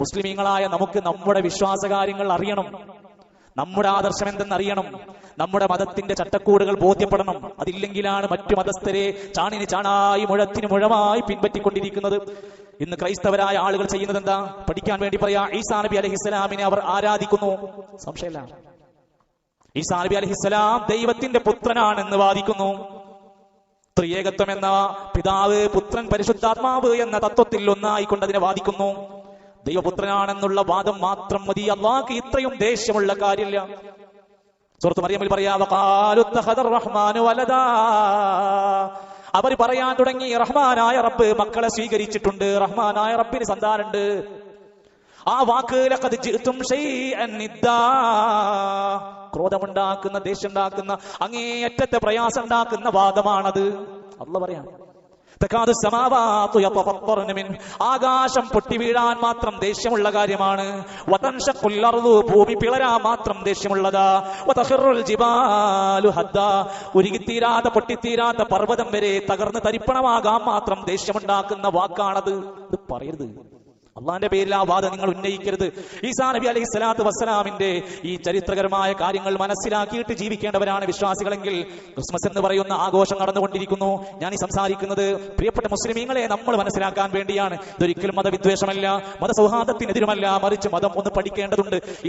മുസ്ലിമീങ്ങളായ നമുക്ക് നമ്മുടെ വിശ്വാസകാര്യങ്ങൾ അറിയണം, നമ്മുടെ ആദർശം എന്തെന്നറിയണം, നമ്മുടെ മതത്തിന്റെ ചട്ടക്കൂടുകൾ ബോധ്യപ്പെടണം. അതില്ലെങ്കിലാണ് മറ്റു മതസ്ഥരെ ചാണിന് ചാണായി മുഴത്തിന് മുഴമായി പിൻപറ്റിക്കൊണ്ടിരിക്കുന്നത്. ഇന്ന് ക്രൈസ്തവരായ ആളുകൾ ചെയ്യുന്നത് എന്താ? പഠിക്കാൻ വേണ്ടി പറയാ, ഈസാ നബി അലൈഹിസ്സലാമിനെ അവർ ആരാധിക്കുന്നു. സംശയമില്ല, ഈസാ നബി അലൈഹിസ്സലാം ദൈവത്തിന്റെ പുത്രനാണെന്ന് വാദിക്കുന്നു. ത്രിയേകത്വം എന്ന പിതാവ്, പുത്രൻ, പരിശുദ്ധാത്മാവ് എന്ന തത്വത്തിൽ ഒന്നായിക്കൊണ്ട് അതിനെ വാദിക്കുന്നു. ദൈവപുത്രനാണെന്നുള്ള വാദം മാത്രം മതി. അല്ലാഹുക്ക് ഇത്രയും ദേഷ്യമുള്ള കാര്യമില്ല. സൂറത്ത് മറിയമിൽ പറയാ, വഖാലു ഇത്തഖദർ റഹ്മാനു വലദാ, അവർ പറയാൻ തുടങ്ങി, റഹ്മാനായ റബ്ബ് മക്കളെ സ്വീകരിച്ചിട്ടുണ്ട്, റഹ്മാനായ റബ്ബിന് സന്താനുണ്ട്. ആ വാക്ക് ലഖദ് ജിഅ്തും ശൈഅൻ നിദ്ദാ, ക്രോധമുണ്ടാക്കുന്ന, ദേഷ്യമുണ്ടാക്കുന്ന, അങ്ങേയറ്റത്തെ പ്രയാസം ഉണ്ടാക്കുന്ന വാദമാണത്. അല്ലാഹു പറയാം, ആകാശം പൊട്ടി വീഴാൻ മാത്രം ദേഷ്യമുള്ള കാര്യമാണ്. ഭൂമി പിളരാൻ മാത്രം ദേഷ്യമുള്ളതാ. ഉരുകിത്തീരാത്ത, പൊട്ടിത്തീരാത്ത പർവ്വതം വരെ തകർന്ന് തരിപ്പണമാകാൻ മാത്രം ദേഷ്യമുണ്ടാക്കുന്ന വാക്കാണത്. ഇത് പറയരുത്. അള്ളാന്റെ പേരിൽ ആ വാദം നിങ്ങൾ ഉന്നയിക്കരുത്. ഈസാ നബി അലൈഹി സ്വലാത്തു വസ്സലാമിന്റെ ഈ ചരിത്രകരമായ കാര്യങ്ങൾ മനസ്സിലാക്കിയിട്ട് ജീവിക്കേണ്ടവരാണ് വിശ്വാസികളെങ്കിൽ. ക്രിസ്മസ് എന്ന് പറയുന്ന ആഘോഷം നടന്നുകൊണ്ടിരിക്കുന്നു. ഞാൻ ഈ സംസാരിക്കുന്നത് പ്രിയപ്പെട്ട മുസ്ലിമീങ്ങളെ നമ്മൾ മനസ്സിലാക്കാൻ വേണ്ടിയാണ്. ഇതൊരിക്കലും മതവിദ്വേഷമല്ല, മതസൗഹാർദ്ദത്തിനെതിരുമല്ല, മറിച്ച് മതം ഒന്ന് പഠിക്കേണ്ടതുണ്ട്.